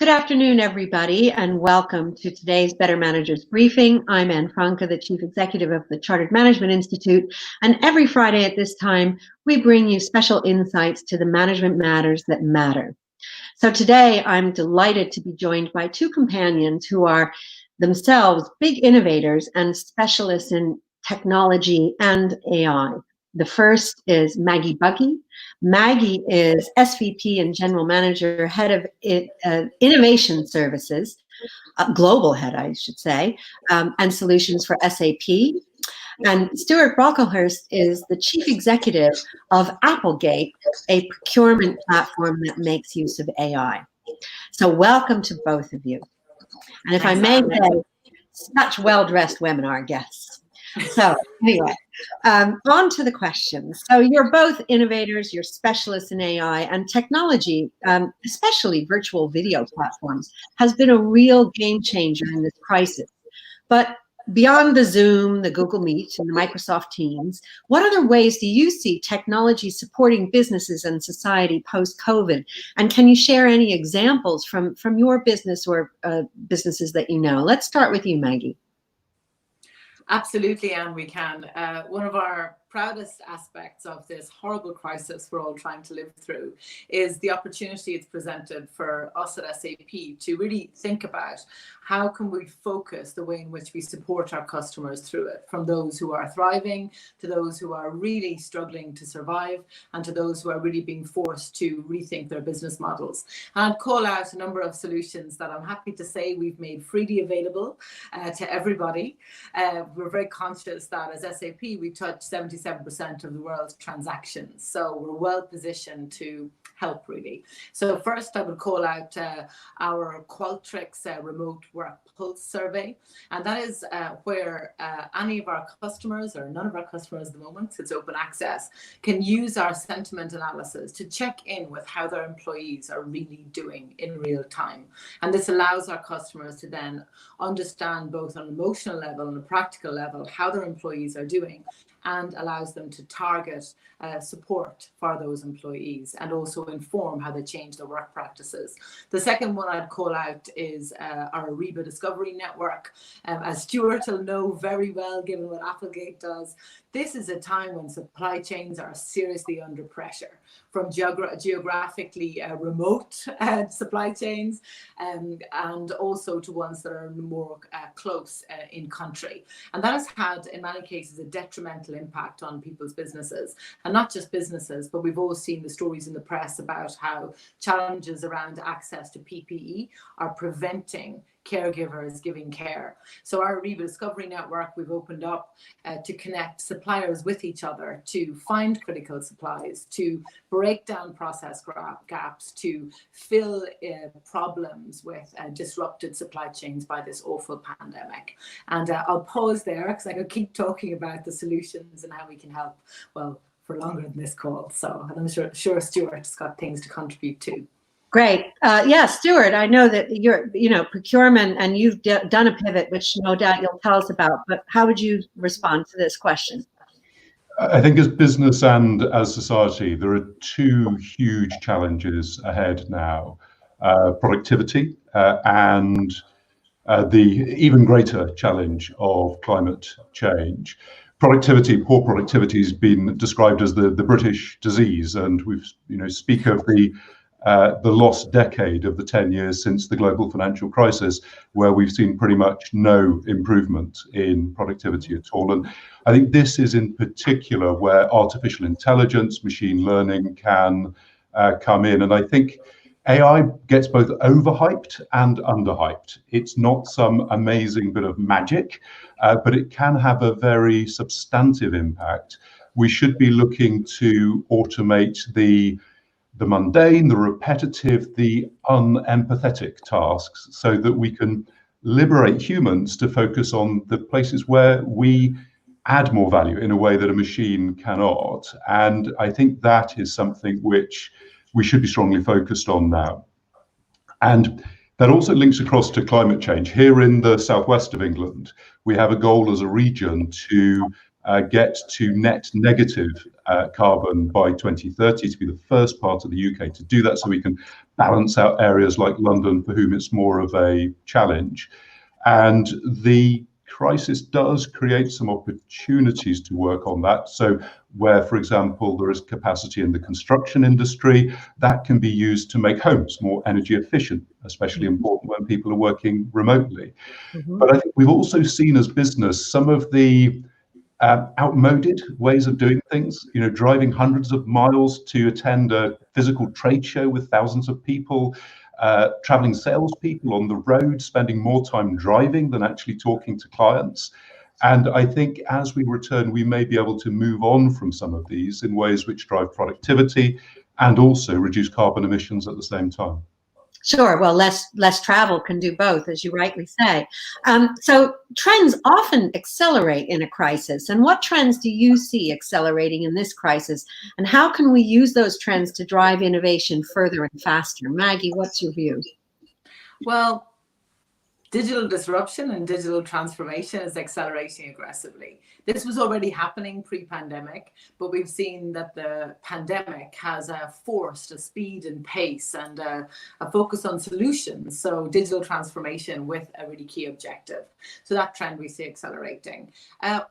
Good afternoon, everybody, and welcome to today's Better Managers Briefing. I'm Anne Franke, the Chief Executive of the Chartered Management Institute, and every Friday at this time, we bring you special insights to the management matters that matter. So today, I'm delighted to be joined by two companions who are themselves big innovators and specialists in technology and AI. The first is Maggie Buggie. Maggie is SVP and General Manager, Head of Innovation Services, Global Head, I should say, and Solutions for SAP. And Stuart Brocklehurst is the Chief Executive of Applegate, a procurement platform that makes use of AI. So welcome to both of you. And if I may say, such well-dressed webinar guests. So anyway, on to the questions. So you're both innovators, you're specialists in AI, and technology, especially virtual video platforms, has been a real game changer in this crisis. But beyond the Zoom, the Google Meet, and the Microsoft Teams, what other ways do you see technology supporting businesses and society post-COVID? And can you share any examples from your business or businesses that you know? Let's start with you, Maggie. Absolutely, Anne, we can. One of our proudest aspects of this horrible crisis we're all trying to live through is the opportunity it's presented for us at SAP to really think about how can we focus the way in which we support our customers through it, from those who are thriving to those who are really struggling to survive and to those who are really being forced to rethink their business models. And I'd call out a number of solutions that I'm happy to say we've made freely available to everybody. We're very conscious that as SAP we touch 77% of the world's transactions, so we're well positioned to help really. So first I would call out our Qualtrics remote work pulse survey, and that is where any of our customers, or none of our customers at the moment, it's open access, can use our sentiment analysis to check in with how their employees are really doing in real time. And this allows our customers to then understand both on an emotional level and a practical level how their employees are doing, and allows them to target support for those employees and also inform how they change their work practices. The second one I'd call out is our Ariba Discovery Network. As Stuart will know very well, given what Applegate does, this is a time when supply chains are seriously under pressure, from geographically remote supply chains and also to ones that are more close in country. And that has had, in many cases, a detrimental impact on people's businesses. And not just businesses, but we've all seen the stories in the press about how challenges around access to PPE are preventing caregivers giving care. So our Ariba Discovery Network, we've opened up to connect suppliers with each other, to find critical supplies, to break down process gaps, to fill problems with disrupted supply chains by this awful pandemic. And I'll pause there because I could keep talking about the solutions and how we can help, well, for longer than this call. So I'm sure Stuart's got things to contribute to. Great. Yeah, Stuart, I know that you're, procurement, and you've done a pivot, which no doubt you'll tell us about, but how would you respond to this question? I think as business and as society, there are two huge challenges ahead now, productivity and the even greater challenge of climate change. Poor productivity has been described as the British disease, and we speak of the lost decade of the 10 years since the global financial crisis, where we've seen pretty much no improvement in productivity at all. And I think this is in particular where artificial intelligence, machine learning can come in. And I think AI gets both overhyped and underhyped. It's not some amazing bit of magic, but it can have a very substantive impact. We should be looking to automate the mundane, the repetitive, the unempathetic tasks so that we can liberate humans to focus on the places where we add more value in a way that a machine cannot. And I think that is something which we should be strongly focused on now. And that also links across to climate change. Here in the southwest of England, we have a goal as a region to get to net negative carbon by 2030, to be the first part of the UK to do that, so we can balance out areas like London for whom it's more of a challenge. And the crisis does create some opportunities to work on that. So where, for example, there is capacity in the construction industry, that can be used to make homes more energy efficient, especially important when people are working remotely. But I think we've also seen as business some of the outmoded ways of doing things, driving hundreds of miles to attend a physical trade show with thousands of people, traveling salespeople on the road, spending more time driving than actually talking to clients. And I think as we return, we may be able to move on from some of these in ways which drive productivity and also reduce carbon emissions at the same time. Sure. Well, less travel can do both, as you rightly say. So trends often accelerate in a crisis. And what trends do you see accelerating in this crisis? And how can we use those trends to drive innovation further and faster? Maggie, what's your view? Well, digital disruption and digital transformation is accelerating aggressively. This was already happening pre-pandemic, but we've seen that the pandemic has forced a speed and pace and a focus on solutions. So digital transformation with a really key objective. So that trend we see accelerating.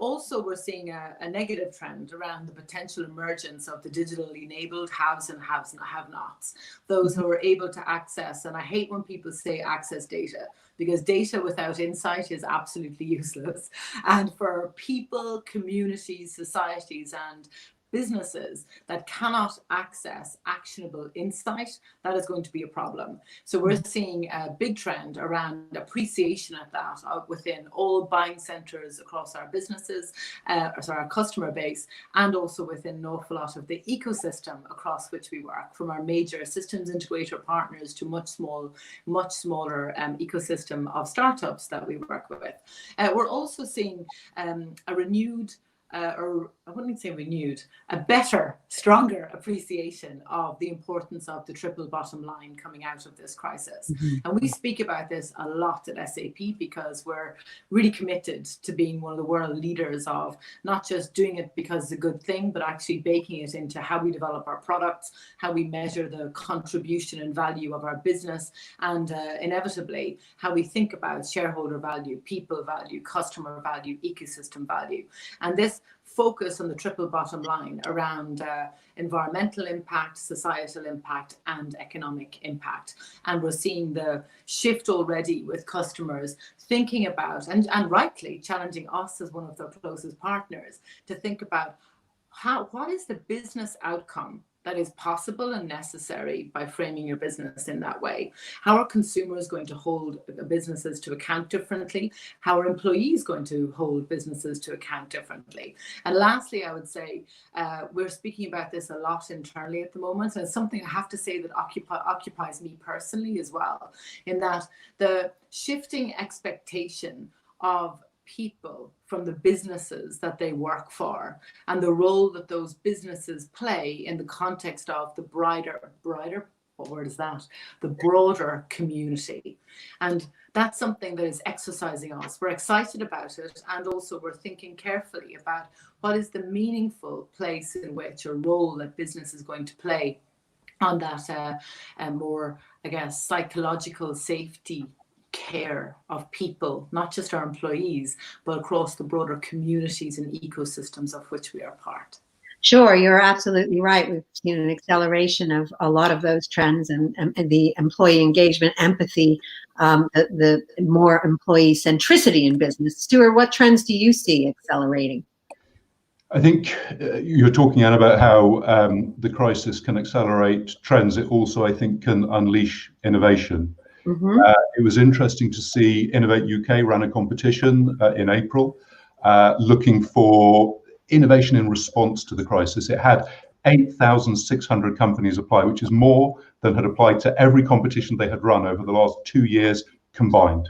Also, we're seeing a negative trend around the potential emergence of the digitally enabled haves and have-nots. Those who are able to access, and I hate when people say access data, because data without insight is absolutely useless. And for people, communities, societies, and businesses that cannot access actionable insight, that is going to be a problem. So we're seeing a big trend around appreciation of that within all buying centres across our businesses, our customer base, and also within an awful lot of the ecosystem across which we work, from our major systems integrator partners to much smaller ecosystem of startups that we work with. We're also seeing a renewed or I wouldn't say renewed, a better, stronger appreciation of the importance of the triple bottom line coming out of this crisis. And we speak about this a lot at SAP because we're really committed to being one of the world leaders of not just doing it because it's a good thing, but actually baking it into how we develop our products, how we measure the contribution and value of our business, and inevitably how we think about shareholder value, people value, customer value, ecosystem value. And this focus on the triple bottom line around environmental impact, societal impact, and economic impact. And we're seeing the shift already with customers thinking about, and rightly challenging us as one of their closest partners, to think about what is the business outcome that is possible and necessary by framing your business in that way. How are consumers going to hold businesses to account differently? How are employees going to hold businesses to account differently? And lastly, I would say we're speaking about this a lot internally at the moment, and it's something I have to say that occupies me personally as well, in that the shifting expectation of people from the businesses that they work for and the role that those businesses play in the context of the broader, what word is that? The broader community. And that's something that is exercising us. We're excited about it, and also we're thinking carefully about what is the meaningful place in which or role that business is going to play on that more, I guess, psychological safety care of people, not just our employees, but across the broader communities and ecosystems of which we are part. Sure, you're absolutely right. We've seen an acceleration of a lot of those trends, and the employee engagement, empathy, the more employee centricity in business. Stuart, what trends do you see accelerating? I think you're talking, Anne, about how the crisis can accelerate trends. It also, I think, can unleash innovation. It was interesting to see Innovate UK ran a competition in April looking for innovation in response to the crisis. It had 8,600 companies apply, which is more than had applied to every competition they had run over the last 2 years combined.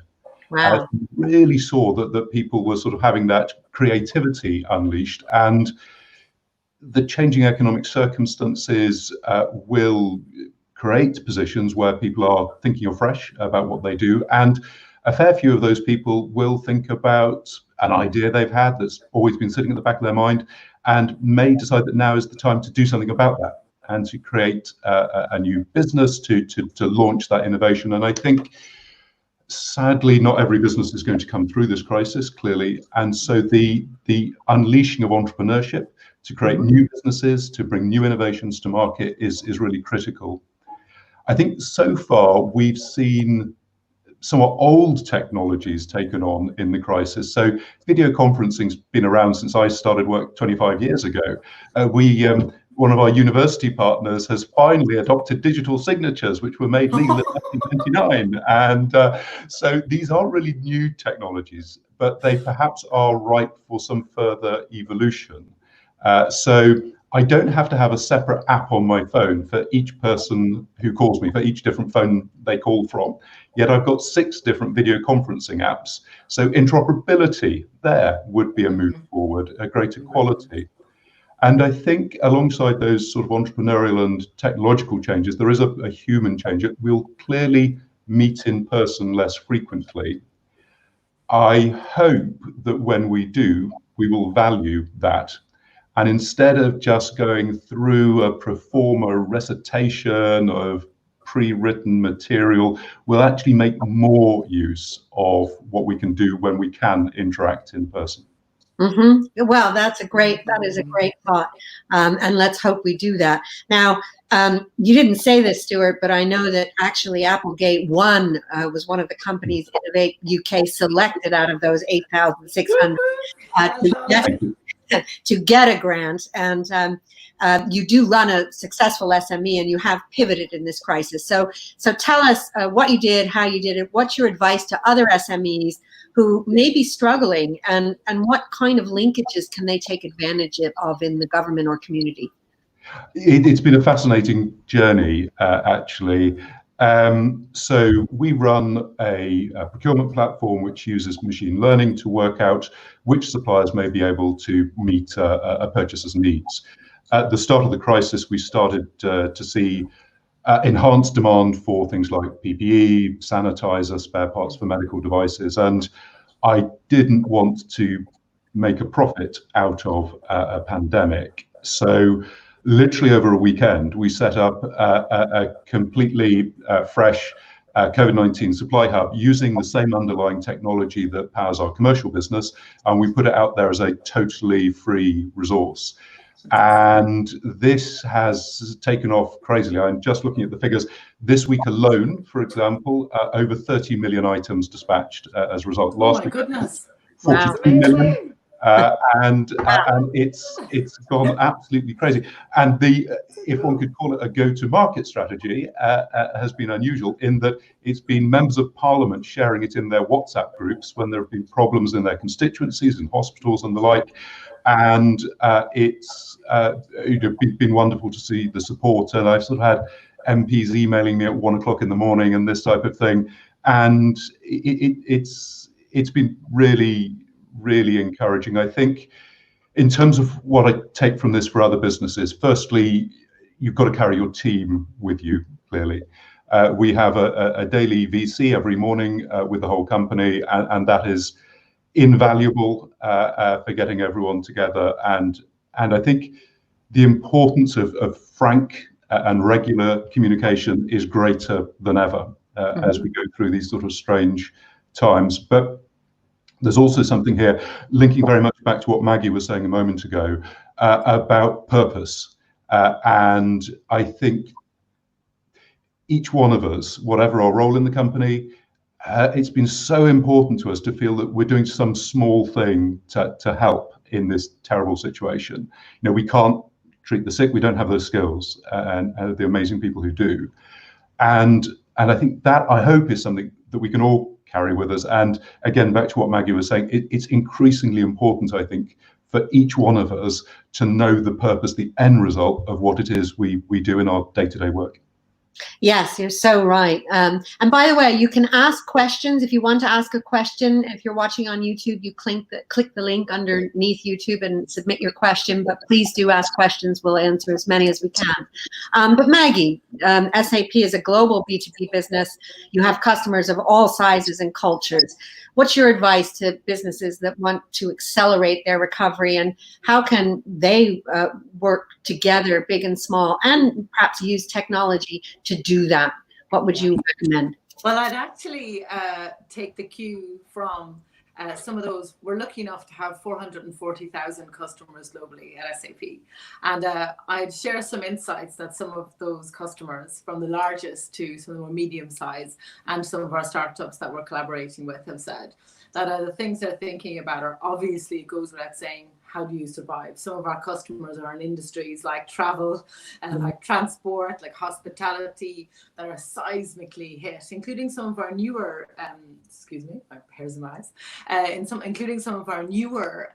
Wow. Really saw that people were sort of having that creativity unleashed, and the changing economic circumstances will create positions where people are thinking afresh about what they do. And a fair few of those people will think about an idea they've had that's always been sitting at the back of their mind, and may decide that now is the time to do something about that and to create a new business to launch that innovation. And I think, sadly, not every business is going to come through this crisis, clearly. And so the unleashing of entrepreneurship to create new businesses, to bring new innovations to market is really critical. I think so far we've seen somewhat old technologies taken on in the crisis. So video conferencing's been around since I started work 25 years ago. One of our university partners has finally adopted digital signatures, which were made legal in 1999. And so these are really new technologies, but they perhaps are ripe for some further evolution. So I don't have to have a separate app on my phone for each person who calls me, for each different phone they call from. Yet I've got 6 different video conferencing apps. So interoperability there would be a move forward, a greater quality. And I think alongside those sort of entrepreneurial and technological changes, there is a human change. We'll clearly meet in person less frequently. I hope that when we do, we will value that. And instead of just going through a pro forma recitation of pre-written material, we'll actually make more use of what we can do when we can interact in person. Well, that is a great thought. And let's hope we do that. Now, you didn't say this, Stuart, but I know that actually Applegate was one of the companies Innovate UK selected out of those 8,600 to get a grant. And you do run a successful SME, and you have pivoted in this crisis. So tell us what you did, how you did it, what's your advice to other SMEs who may be struggling, and what kind of linkages can they take advantage of in the government or community? It's been a fascinating journey, actually. So we run a procurement platform which uses machine learning to work out which suppliers may be able to meet a purchaser's needs. At the start of the crisis, we started to see enhanced demand for things like PPE, sanitizer, spare parts for medical devices, and I didn't want to make a profit out of a pandemic. So literally over a weekend, we set up a completely fresh COVID-19 supply hub using the same underlying technology that powers our commercial business, and we put it out there as a totally free resource. And this has taken off crazily. I'm just looking at the figures. This week alone, for example, over 30 million items dispatched as a result. Last week, goodness. 43 million. And it's gone absolutely crazy. And if one could call it a go-to-market strategy, has been unusual in that it's been members of parliament sharing it in their WhatsApp groups when there have been problems in their constituencies, in hospitals and the like. And it's been wonderful to see the support. And I've sort of had MPs emailing me at 1 o'clock in the morning and this type of thing. And it's been really, really encouraging. I think in terms of what I take from this for other businesses, firstly, you've got to carry your team with you, clearly. We have a daily VC every morning with the whole company, and that is invaluable for getting everyone together. And I think the importance of frank and regular communication is greater than ever as we go through these sort of strange times. But there's also something here linking very much back to what Maggie was saying a moment ago about purpose. And I think each one of us, whatever our role in the company, it's been so important to us to feel that we're doing some small thing to help in this terrible situation. You know, we can't treat the sick, we don't have those skills, and the amazing people who do. And I think that, I hope, is something that we can all carry with us. And again, back to what Maggie was saying, it's increasingly important, I think, for each one of us to know the purpose, the end result of what it is we do in our day-to-day work. Yes, you're so right. And by the way, you can ask questions if you want to ask a question. If you're watching on YouTube, you click the link underneath YouTube and submit your question. But please do ask questions. We'll answer as many as we can. But Maggie, SAP is a global B2B business. You have customers of all sizes and cultures. What's your advice to businesses that want to accelerate their recovery, and how can they work together, big and small, and perhaps use technology to do that? What would you recommend? Well, I'd actually take the cue from some of those. We're lucky enough to have 440,000 customers globally at SAP. And I'd share some insights that some of those customers, from the largest to some of the more medium size, and some of our startups that we're collaborating with, have said that the things they're thinking about are, obviously, it goes without saying, how do you survive? Some of our customers are in industries like travel, like transport, like hospitality, that are seismically hit, including some of our newer, excuse me, my hairs in my eyes, including some of our newer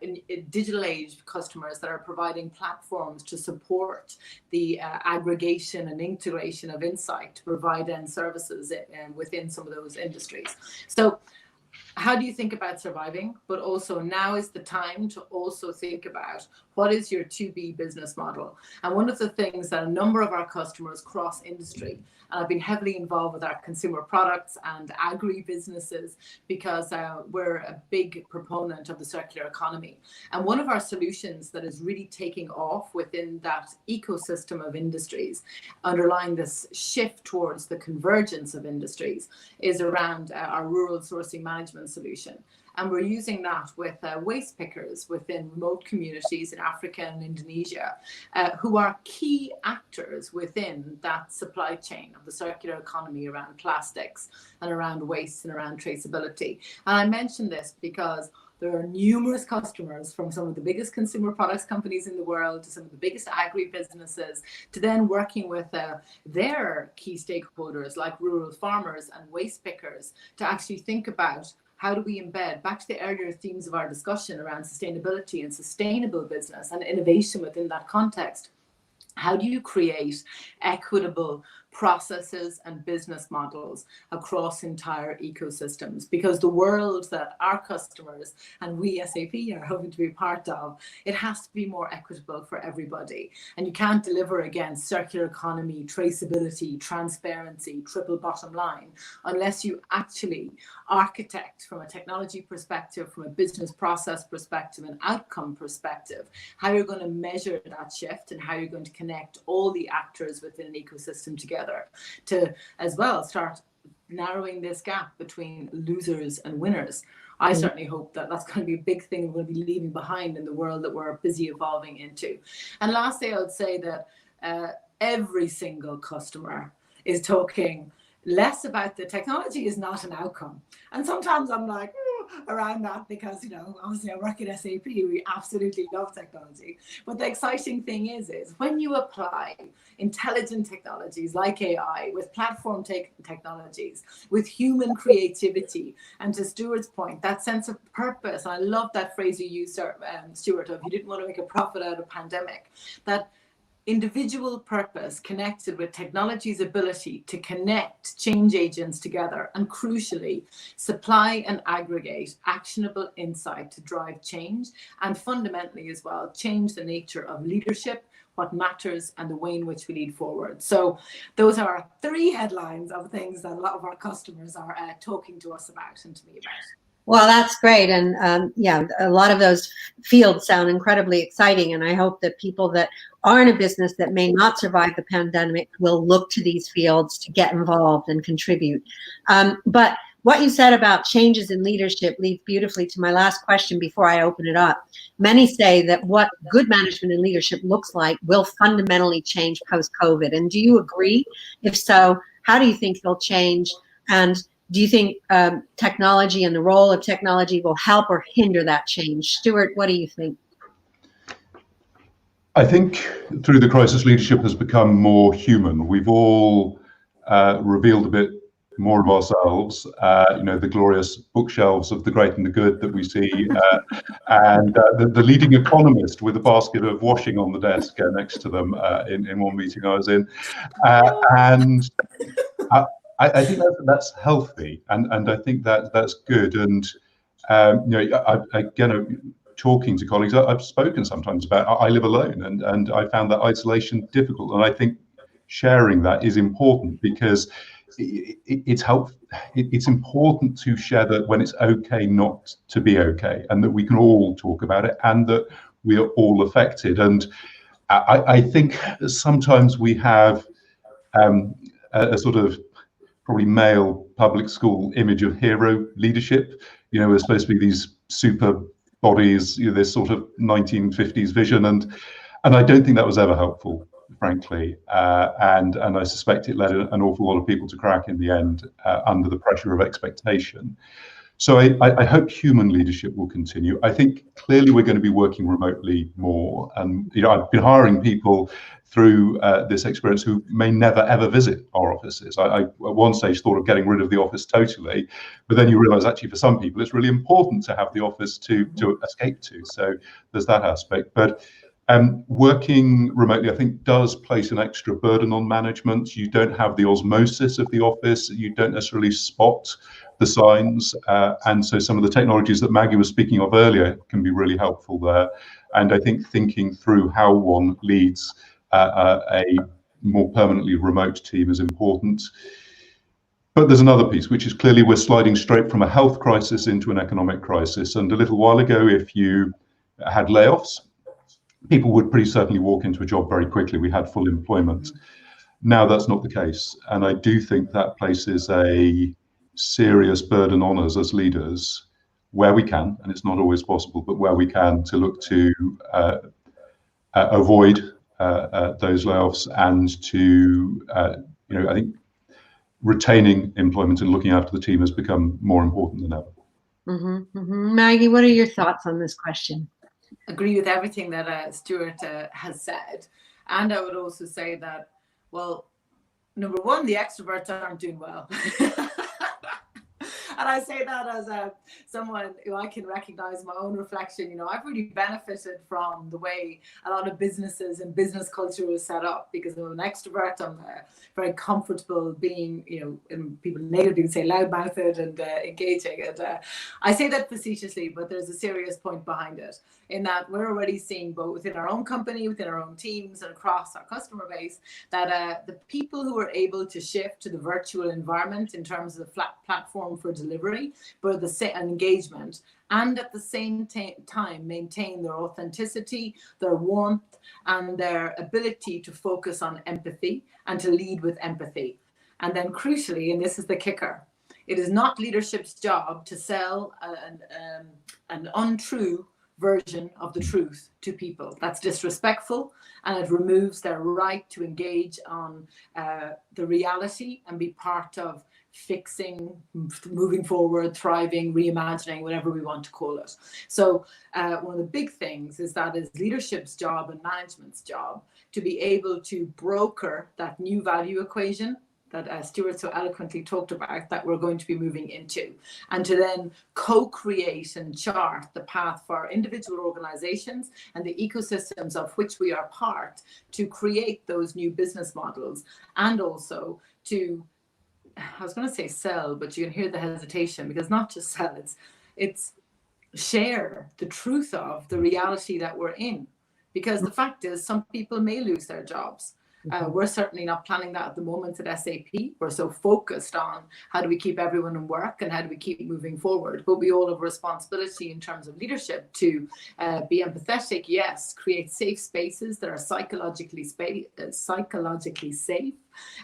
digital age customers that are providing platforms to support the aggregation and integration of insight to provide end services within some of those industries. So, how do you think about surviving? But also, now is the time to also think about what is your 2B business model. And one of the things that a number of our customers cross industry, and I've been heavily involved with our consumer products and agri businesses, because we're a big proponent of the circular economy. And one of our solutions that is really taking off within that ecosystem of industries, underlying this shift towards the convergence of industries, is around our rural sourcing management solution. And we're using that with waste pickers within remote communities in Africa and Indonesia, who are key actors within that supply chain of the circular economy around plastics and around waste and around traceability. And I mention this because there are numerous customers, from some of the biggest consumer products companies in the world to some of the biggest agri businesses, to then working with their key stakeholders like rural farmers and waste pickers to actually think about, how do we embed, back to the earlier themes of our discussion around sustainability and sustainable business and innovation within that context? How do you create equitable processes and business models across entire ecosystems? Because the world that our customers and we SAP are hoping to be part of, it has to be more equitable for everybody. And you can't deliver against circular economy, traceability, transparency, triple bottom line, unless you actually architect from a technology perspective, from a business process perspective, an outcome perspective, how you're going to measure that shift and how you're going to connect all the actors within an ecosystem together to, as well, start narrowing this gap between losers and winners. I certainly hope that that's going to be a big thing we'll be leaving behind in the world that we're busy evolving into. And lastly, I would say that every single customer is talking less about the technology is not an outcome. And sometimes I'm like, around that, because, you know, obviously I work at SAP, we absolutely love technology. But the exciting thing is when you apply intelligent technologies like AI with platform technologies, with human creativity, and to Stuart's point, that sense of purpose. And I love that phrase you used, Stuart, of you didn't want to make a profit out of pandemic. That individual purpose connected with technology's ability to connect change agents together, and crucially, supply and aggregate actionable insight to drive change, and fundamentally as well, change the nature of leadership, what matters, and the way in which we lead forward. So those are 3 headlines of things that a lot of our customers are talking to us about and to me about. Well, that's great. And yeah, a lot of those fields sound incredibly exciting. And I hope that people that are in a business that may not survive the pandemic will look to these fields to get involved and contribute. But what you said about changes in leadership leads beautifully to my last question before I open it up. Many say that what good management and leadership looks like will fundamentally change post-COVID. And do you agree? If so, how do you think it'll change? And do you think technology and the role of technology will help or hinder that change? Stuart, what do you think? I think through the crisis, leadership has become more human. We've all revealed a bit more of ourselves, the glorious bookshelves of the great and the good that we see, and the leading economist with a basket of washing on the desk next to them in one meeting I was in. And I think that's healthy, and I think that's good. And talking to colleagues, I've spoken sometimes about I live alone, and I found that isolation difficult. And I think sharing that is important, because it's helpful. It's important to share that when it's okay not to be okay, and that we can all talk about it, and that we are all affected. And I think sometimes we have a sort of probably male public school image of hero leadership. We're supposed to be these super bodies, this sort of 1950s vision, and I don't think that was ever helpful, frankly, and I suspect it led an awful lot of people to crack in the end under the pressure of expectation. So I hope human leadership will continue. I think clearly we're going to be working remotely more, and I've been hiring people through this experience who may never ever visit our offices. I at one stage thought of getting rid of the office totally, but then you realise actually for some people it's really important to have the office to escape to. So there's that aspect. But working remotely, I think, does place an extra burden on management. You don't have the osmosis of the office. You don't necessarily spot the signs, and so some of the technologies that Maggie was speaking of earlier can be really helpful there. And I think thinking through how one leads a more permanently remote team is important. But there's another piece, which is clearly we're sliding straight from a health crisis into an economic crisis. And a little while ago, if you had layoffs, people would pretty certainly walk into a job very quickly. We had full employment. Now that's not the case. And I do think that places a serious burden on us as leaders, where we can, and it's not always possible, but where we can, to look to avoid those layoffs, and to, I think retaining employment and looking after the team has become more important than ever. Maggie, what are your thoughts on this question? Agree with everything that Stuart has said. And I would also say that, well, number one, the extroverts aren't doing well. And I say that as someone who I can recognize my own reflection. I've really benefited from the way a lot of businesses and business culture is set up, because I'm an extrovert. I'm very comfortable being, and people natively would say loud-mouthed and engaging. And I say that facetiously, but there's a serious point behind it, in that we're already seeing, both within our own company, within our own teams, and across our customer base, that the people who are able to shift to the virtual environment in terms of the flat platform for delivery, but the engagement, and at the same time maintain their authenticity, their warmth, and their ability to focus on empathy and to lead with empathy. And then crucially, and this is the kicker, it is not leadership's job to sell an untrue version of the truth to people. That's disrespectful, and it removes their right to engage on the reality and be part of fixing, moving forward, thriving, reimagining, whatever we want to call it. So one of the big things is that it's leadership's job and management's job to be able to broker that new value equation that Stuart so eloquently talked about, that we're going to be moving into, and to then co-create and chart the path for our individual organizations and the ecosystems of which we are part, to create those new business models, and also to, I was going to say sell, but you can hear the hesitation, because not just sell, it's share the truth of the reality that we're in. Because the fact is, some people may lose their jobs. We're certainly not planning that at the moment at SAP. We're so focused on how do we keep everyone in work and how do we keep moving forward. But we all have a responsibility in terms of leadership to be empathetic, yes, create safe spaces that are psychologically safe,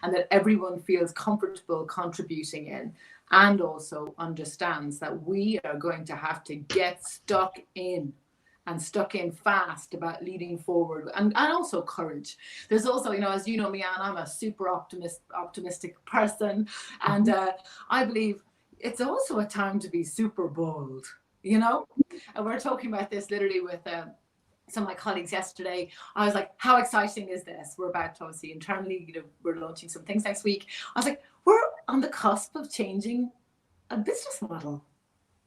and that everyone feels comfortable contributing in, and also understands that we are going to have to get stuck in fast about leading forward, and also courage. There's also, as you know me, Anne, I'm a super optimistic person, and I believe it's also a time to be super bold, and we're talking about this literally with some of my colleagues yesterday. I was like, how exciting is this? We're about to, obviously internally, we're launching some things next week. I was like, on the cusp of changing a business model.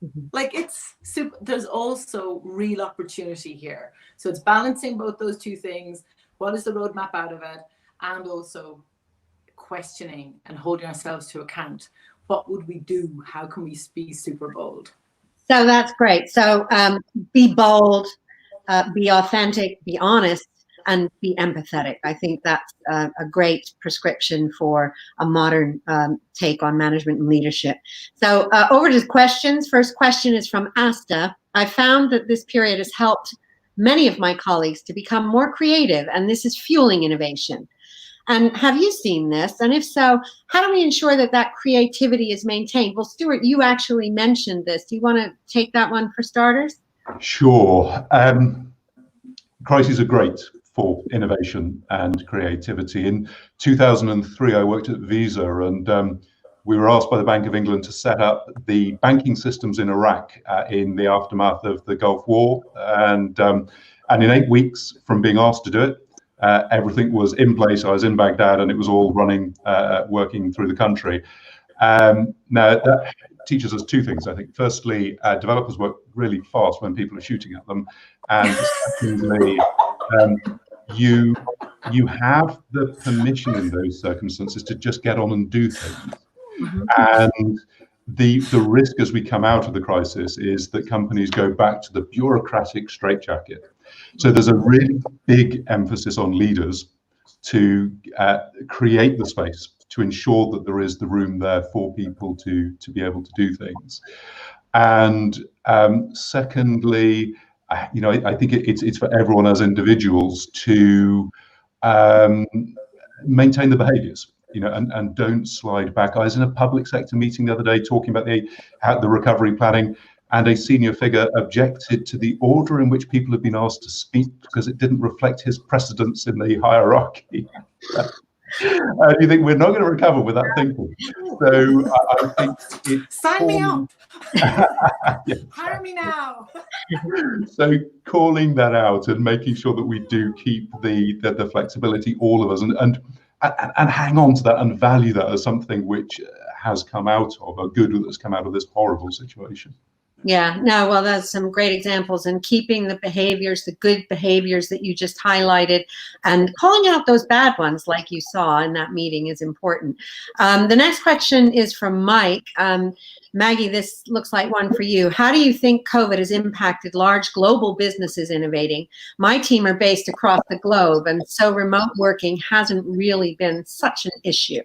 Mhm. Like it's super, there's also real opportunity here. So it's balancing both those two things. What is the roadmap out of it? And also questioning and holding ourselves to account. What would we do? How can we be super bold? So that's great. So be bold, be authentic, be honest, and be empathetic. I think that's a great prescription for a modern take on management and leadership. So over to questions. First question is from Asta. I found that this period has helped many of my colleagues to become more creative, and this is fueling innovation. And have you seen this? And if so, how do we ensure that that creativity is maintained? Well, Stuart, you actually mentioned this. Do you want to take that one for starters? Sure. Crises are great for innovation and creativity. In 2003, I worked at Visa, and we were asked by the Bank of England to set up the banking systems in Iraq in the aftermath of the Gulf War. And in 8 weeks from being asked to do it, everything was in place. I was in Baghdad, and it was all running, working through the country. Now, that teaches us two things, I think. Firstly, developers work really fast when people are shooting at them. And secondly, you have the permission in those circumstances to just get on and do things. Mm-hmm. And the risk as we come out of the crisis is that companies go back to the bureaucratic straitjacket. So there's a really big emphasis on leaders to create the space, to ensure that there is the room there for people to be able to do things. And secondly, I think it's for everyone as individuals to maintain the behaviours, and don't slide back. I was in a public sector meeting the other day talking about the recovery planning, and a senior figure objected to the order in which people have been asked to speak because it didn't reflect his precedence in the hierarchy. And you think we're not going to recover with that thinking. So I think it's sign me up. Yeah. Hire me now. So calling that out and making sure that we do keep the flexibility, all of us, and hang on to that and value that as something which has come out of a good that's come out of this horrible situation. Yeah, no, well, that's some great examples, and keeping the behaviors, the good behaviors that you just highlighted, and calling out those bad ones like you saw in that meeting is important. The next question is from Mike. Maggie, this looks like one for you. How do you think COVID has impacted large global businesses innovating? My team are based across the globe, and so remote working hasn't really been such an issue.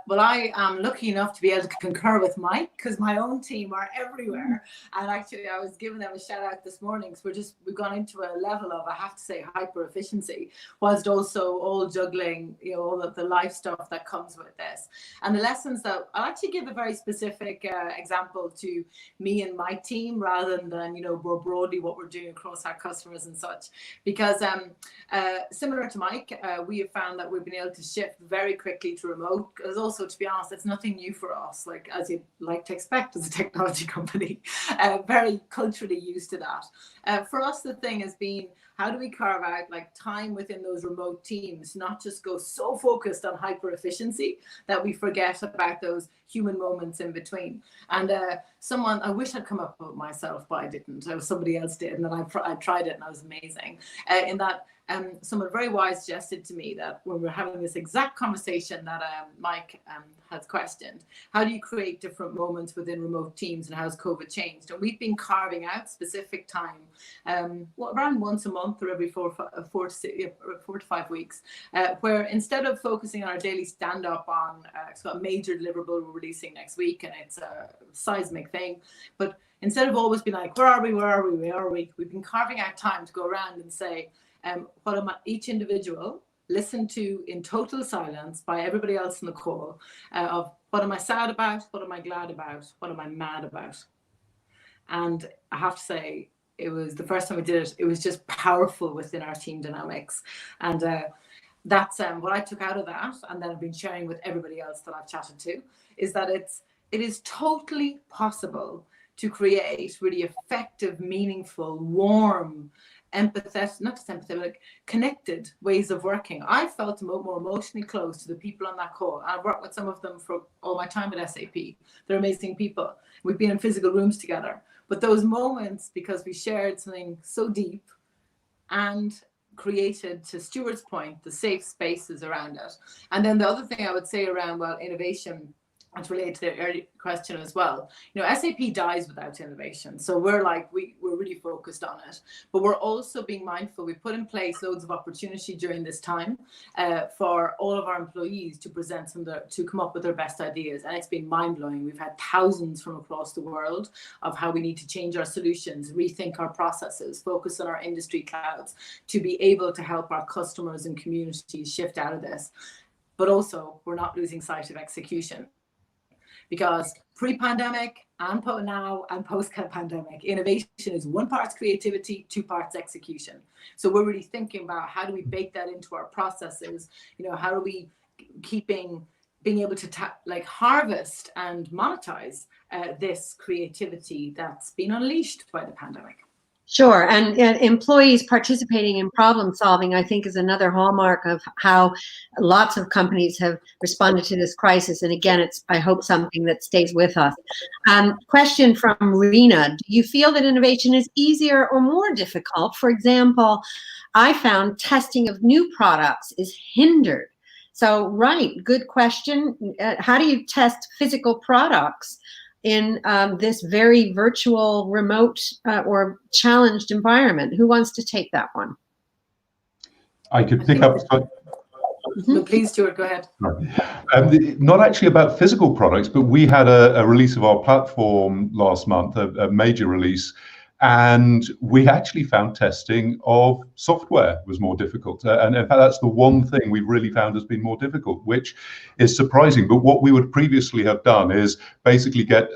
Well, I am lucky enough to be able to concur with Mike, because my own team are everywhere. And actually, I was giving them a shout out this morning, because we've gone into a level of, I have to say, hyper efficiency, whilst also all juggling, all of the life stuff that comes with this. And the lessons that I'll actually give a very specific example to me and my team, rather than more broadly what we're doing across our customers and such. Because similar to Mike, we have found that we've been able to shift very quickly to remote. Because also, to be honest, it's nothing new for us, like as you'd like to expect as a technology company, very culturally used to that. For us, the thing has been, how do we carve out time within those remote teams, not just go so focused on hyper efficiency that we forget about those human moments in between. And I wish I'd come up with it myself, but I didn't. Somebody else did, and then I tried it, and it was amazing. In that, someone very wise suggested to me that when we're having this exact conversation that Mike has questioned, how do you create different moments within remote teams, and how has COVID changed? And we've been carving out specific time, around once a month or every 4 to 5 weeks, where instead of focusing on our daily stand-up on it's got a major deliverable we're releasing next week, and it's a seismic thing, but instead of always being like, where are we, we've been carving out time to go around and say, what am each individual listen to in total silence by everybody else in the call, of what am I sad about, what am I glad about, what am I mad about? And I have to say, it was the first time we did it, it was just powerful within our team dynamics. And that's what I took out of that, and then I've been sharing with everybody else that I've chatted to, is that it is totally possible to create really effective, meaningful, warm empathetic, not just empathetic, connected ways of working. I felt more emotionally close to the people on that call. I've worked with some of them for all my time at SAP. They're amazing people. We've been in physical rooms together. But those moments, because we shared something so deep and created, to Stuart's point, the safe spaces around it. And then the other thing I would say around, well, innovation, and to relate to the early question as well, you know, SAP dies without innovation. So we're really focused on it, but we're also being mindful. We put in place loads of opportunity during this time for all of our employees to present to come up with their best ideas. And it's been mind blowing. We've had thousands from across the world of how we need to change our solutions, rethink our processes, focus on our industry clouds to be able to help our customers and communities shift out of this. But also, we're not losing sight of execution. Because pre-pandemic and now and post-pandemic, innovation is 1 part creativity, 2 parts execution. So we're really thinking about how do we bake that into our processes? You know, how are we being able to harvest and monetize this creativity that's been unleashed by the pandemic? Sure, and employees participating in problem solving, I think, is another hallmark of how lots of companies have responded to this crisis. And again, it's, I hope, something that stays with us. Question from Rena: do you feel that innovation is easier or more difficult? For example, I found testing of new products is hindered. So, right, good question. How do you test physical products in this very virtual, remote, or challenged environment? Who wants to take that one? I could pick up. No, please, Stuart, go ahead. Not actually about physical products, but we had a release of our platform last month, a major release, and we actually found testing of software was more difficult. And in fact, that's the one thing we've really found has been more difficult, which is surprising. But what we would previously have done is basically get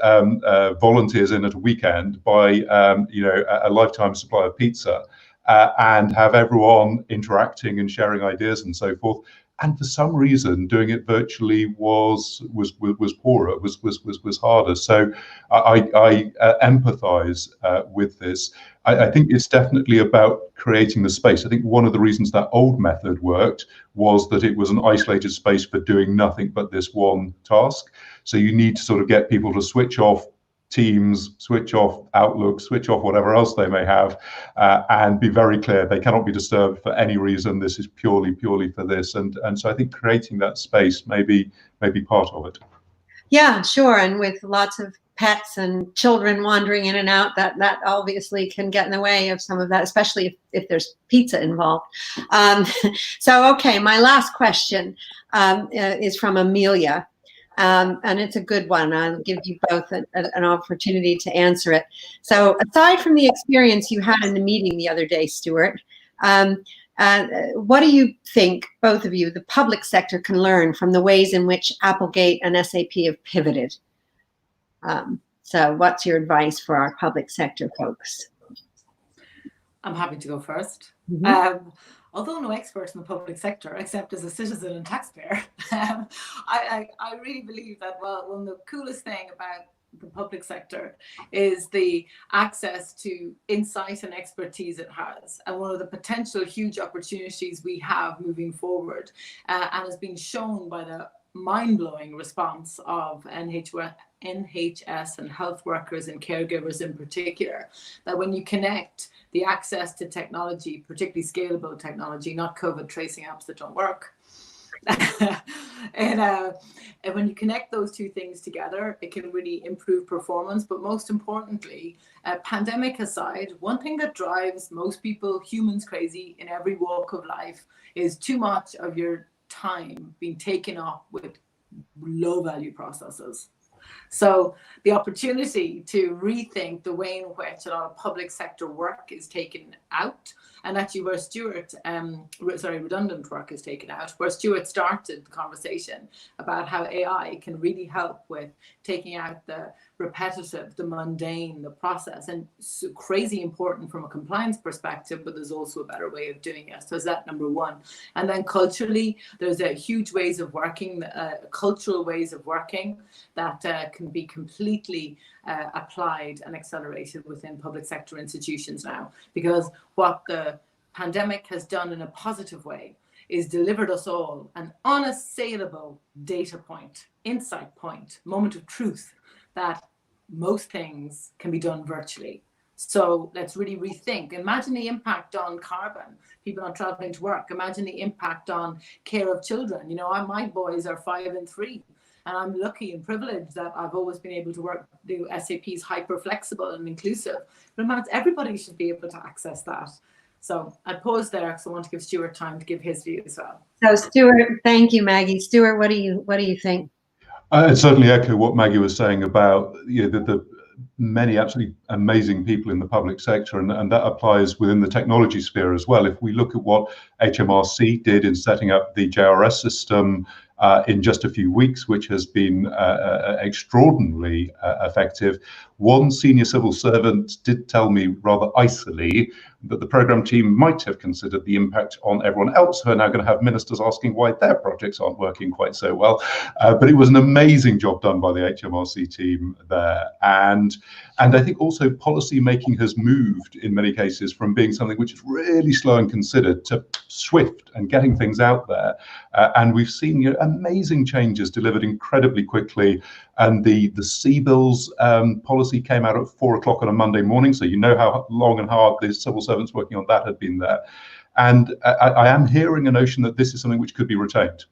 volunteers in at a weekend, buy a lifetime supply of pizza, and have everyone interacting and sharing ideas and so forth. And for some reason, doing it virtually was poorer, was harder. So I empathise with this. I think it's definitely about creating the space. I think one of the reasons that old method worked was that it was an isolated space for doing nothing but this one task. So you need to sort of get people to switch off Teams, switch off Outlook, switch off whatever else they may have, and be very clear they cannot be disturbed for any reason. This is purely for this, and so I think creating that space may be part of it. Yeah, sure. And with lots of pets and children wandering in and out, that obviously can get in the way of some of that, especially if there's pizza involved. So, okay, my last question is from Amelia. And it's a good one. I'll give you both an opportunity to answer it. So aside from the experience you had in the meeting the other day, Stuart, what do you think, both of you, the public sector can learn from the ways in which Applegate and SAP have pivoted? So what's your advice for our public sector folks? I'm happy to go first. Mm-hmm. Although no expert in the public sector, except as a citizen and taxpayer, I really believe that, well, one of the coolest thing about the public sector is the access to insight and expertise it has. And one of the potential huge opportunities we have moving forward, and has been shown by the mind-blowing response of NHS and health workers and caregivers in particular, that when you connect the access to technology, particularly scalable technology, not COVID tracing apps that don't work, and when you connect those two things together, it can really improve performance. But most importantly, pandemic aside, one thing that drives most people, humans, crazy in every walk of life is too much of your time being taken up with low value processes. So the opportunity to rethink the way in which a lot of public sector work is taken out And actually where Stuart, redundant work is taken out, where Stuart started the conversation about how AI can really help with taking out the repetitive, the mundane, the process, and so crazy important from a compliance perspective, but there's also a better way of doing it. So is that number one. And then culturally, there's a huge ways of working, cultural ways of working that can be completely applied and accelerated within public sector institutions now. Because what the pandemic has done in a positive way is delivered us all an unassailable data point, insight point, moment of truth, that most things can be done virtually. So let's really rethink. Imagine the impact on carbon, people not traveling to work. Imagine the impact on care of children. You know, my boys are 5 and 3, and I'm lucky and privileged that I've always been able to do SAP's hyper flexible and inclusive. But imagine everybody should be able to access that. So I pause there because I want to give Stuart time to give his view as well. So Stuart, thank you, Maggie. Stuart, what do you think? I certainly echo what Maggie was saying about the many absolutely amazing people in the public sector, and that applies within the technology sphere as well. If we look at what HMRC did in setting up the JRS system in just a few weeks, which has been extraordinarily effective, one senior civil servant did tell me rather icily that the programme team might have considered the impact on everyone else who are now going to have ministers asking why their projects aren't working quite so well. But it was an amazing job done by the HMRC team there. And I think also policy making has moved in many cases from being something which is really slow and considered to swift and getting things out there. And we've seen amazing changes delivered incredibly quickly. And the CBILS policy came out at 4 o'clock on a Monday morning. So you know how long and hard the civil servants working on that had been there. And I am hearing a notion that this is something which could be retained,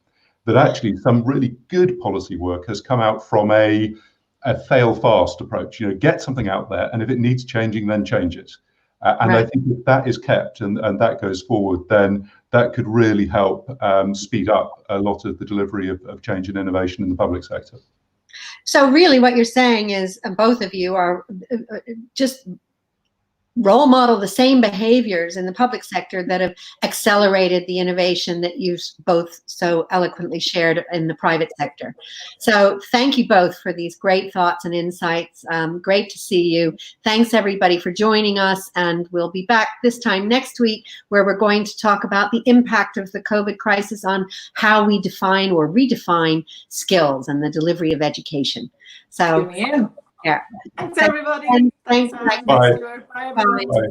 that actually some really good policy work has come out from a fail fast approach. Get something out there, and if it needs changing, then change it. And right. I think if that is kept and that goes forward, then that could really help speed up a lot of the delivery of change and innovation in the public sector. So really what you're saying is both of you are just role model the same behaviors in the public sector that have accelerated the innovation that you've both so eloquently shared in the private sector. So thank you both for these great thoughts and insights. Great to see you. Thanks everybody for joining us, and we'll be back this time next week where we're going to talk about the impact of the COVID crisis on how we define or redefine skills and the delivery of education. So yeah. Thanks everybody. Thanks. Bye. Bye. Bye.